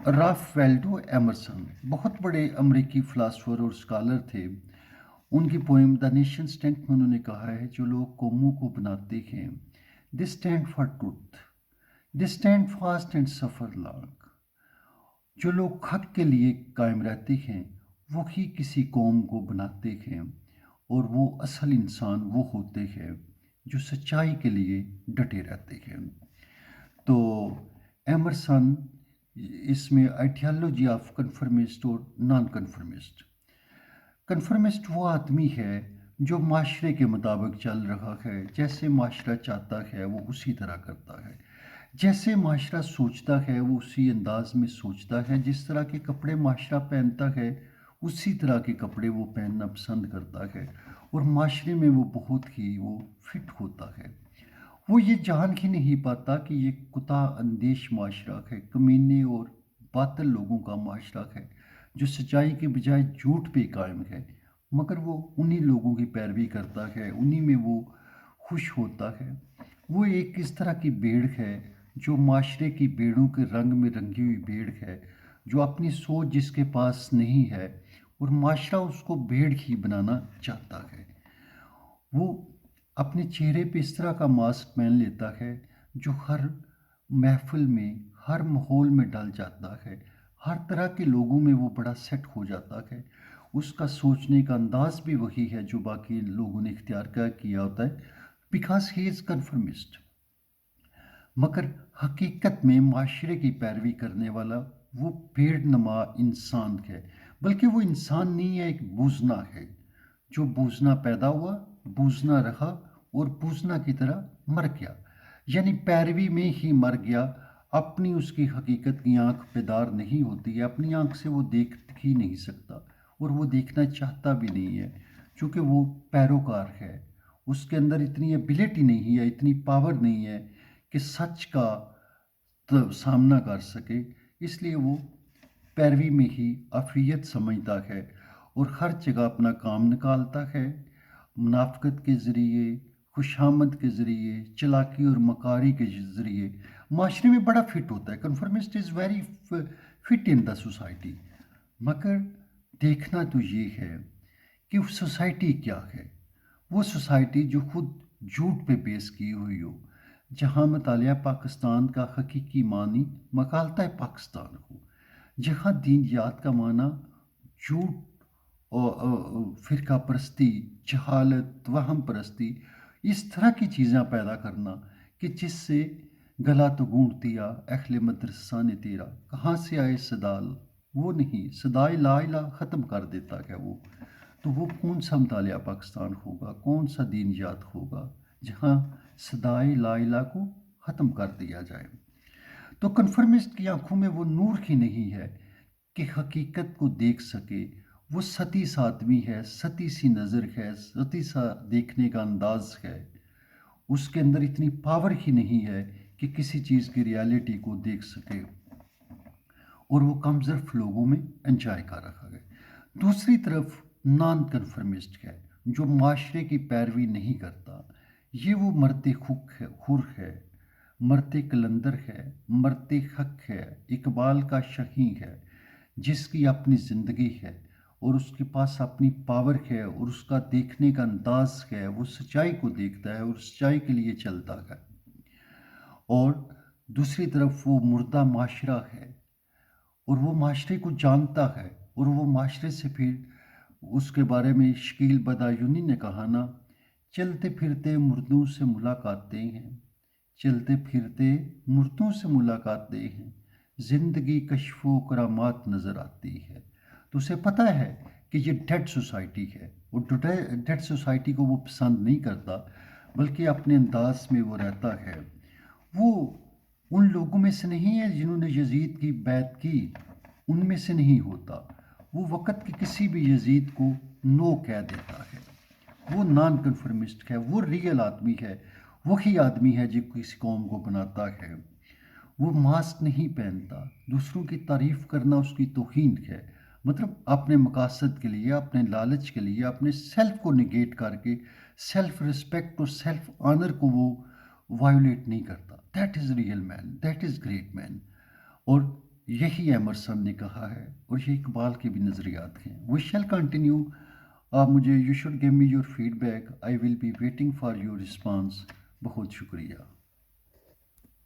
Ralph Waldo Emerson बहुत बड़े अमेरिकी फ़िलासफ़र और स्कॉलर थे। उनकी पोएम द नेशन स्टैंड में उन्होंने कहा है, जो लोग कौमों को बनाते हैं, they stand for truth, they stand fast and suffer long. जो लोग हक के लिए कायम रहते हैं, वो ही किसी कौम को बनाते हैं, और वो असल इंसान वो होते हैं जो सच्चाई के लिए डटे रहते हैं। तो एमरसन इसमें आइडियोलॉजी ऑफ कन्फर्मिस्ट और नॉन कन्फर्मिस्ट। कन्फर्मिस्ट वो आदमी है जो माशरे के मुताबिक चल रहा है, जैसे माशरा चाहता है वो उसी तरह करता है, जैसे माशरा सोचता है वो उसी अंदाज में सोचता है, जिस तरह के कपड़े माशरा पहनता है उसी तरह के कपड़े वो पहनना पसंद करता है, और माशरे में वो बहुत ही वो फिट होता है। वो ये जान ही नहीं पाता कि ये कुत्ता अंदेश माशरा है, कमीने और बातिल लोगों का माशरा है, जो सच्चाई के बजाय झूठ पे कायम है। मगर वो उन्हीं लोगों की पैरवी करता है, उन्हीं में वो खुश होता है। वो एक इस तरह की भेड़ है जो माशरे की भेड़ों के रंग में रंगी हुई भेड़ है, जो अपनी सोच जिसके पास नहीं है, और माशरा उसको भेड़ ही बनाना चाहता है। वो अपने चेहरे पे इस तरह का मास्क पहन लेता है जो हर महफिल में, हर माहौल में डल जाता है। हर तरह के लोगों में वो बड़ा सेट हो जाता है। उसका सोचने का अंदाज भी वही है जो बाकी लोगों ने इख्तियार किया होता है, बिकॉज ही इज़ कन्फर्मिस्ट। मगर हकीकत में माशरे की पैरवी करने वाला वो भेड़ नमा इंसान है, बल्कि वो इंसान नहीं है, एक बूझना है, जो बूझना पैदा हुआ, बूझना रहा, और बूझना की तरह मर गया, यानी पैरवी में ही मर गया। अपनी उसकी हकीकत की आंख बेदार नहीं होती है, अपनी आंख से वो देख ही नहीं सकता, और वो देखना चाहता भी नहीं है, चूँकि वो पैरोकार है। उसके अंदर इतनी एबिलिटी नहीं है, इतनी पावर नहीं है कि सच का सामना कर सके। इसलिए वो पैरवी में ही अफियत समझता है, और हर जगह अपना काम निकालता है, मुनाफ़क़त के ज़रिए, खुशामद के ज़रिए, चालाकी और मकारी के ज़रिए माशरे में बड़ा फिट होता है। Conformist is very fit in the society. मगर देखना तो ये है कि वो सोसाइटी क्या है। वो सोसाइटी जो खुद झूठ पे बेस की हुई हो, जहाँ मतालिया पाकिस्तान का हकीकी मानी मकालता पाकिस्तान हो, जहाँ दीनियात का माना झूठ और फ़िरका परस्ती, जहालत, वहम परस्ती, इस तरह की चीज़ें पैदा करना कि जिससे गला तो गूंथ दिया अहले मदरसा ने तेरा, कहाँ से आए सदाल, वो नहीं, सदाए ला इला ख़त्म कर देता है वो। तो वो कौन सा मुतालिया पाकिस्तान होगा, कौन सा दीनियात होगा जहाँ सदाए ला इला को ख़त्म कर दिया जाए। तो कन्फर्मिस्ट की आंखों में वो नूर ही नहीं है कि हकीकत को देख सके। वो सती सा आदमी है, सती सी नज़र है, सती सा देखने का अंदाज है। उसके अंदर इतनी पावर ही नहीं है कि किसी चीज़ की रियलिटी को देख सके, और वो कम ज़र्फ लोगों में एंजॉय कर रहा है। दूसरी तरफ नॉन कन्फर्मिस्ट है, जो माशरे की पैरवी नहीं करता। ये वो मरते खुर है, मरते कलंदर है, मरते हक है, इकबाल का शही है, जिसकी अपनी ज़िंदगी है, और उसके पास अपनी पावर है, और उसका देखने का अंदाज है। वो सच्चाई को देखता है और सच्चाई के लिए चलता है। और दूसरी तरफ वो मुर्दा माशरा है, और वो माशरे को जानता है, और वो माशरे से फिर उसके बारे में शकील बदायूनी ने कहा ना, चलते फिरते मुर्दों से मुलाकातें हैं, चलते फिरते मुर्दों से मुलाकातें हैं, ज़िंदगी कश्फो करामात नज़र आती है। तो उसे पता है कि ये डेड सोसाइटी है, और डेड सोसाइटी को वो पसंद नहीं करता, बल्कि अपने अंदाज में वो रहता है। वो उन लोगों में से नहीं है जिन्होंने यजीद की बैत की, उनमें से नहीं होता। वो वक़्त के किसी भी यजीद को नो कह देता है। वो नॉन कन्फर्मिस्ट है, वो रियल आदमी है, वही आदमी है जो किसी कौम को बनाता है। वो मास्क नहीं पहनता, दूसरों की तारीफ़ करना उसकी तौहीन है। मतलब अपने मकासद के लिए, अपने लालच के लिए, अपने सेल्फ को निगेट करके सेल्फ रिस्पेक्ट और सेल्फ ऑनर को वो वायोलेट नहीं करता। That is real man, that is great man. और یہی ایمرسن نے کہا ہے اور یہ اقبال کے بھی نظریات ہیں. We shall continue. آپ مجھے you should give me your feedback. I will be waiting for your response. بہت شکریہ.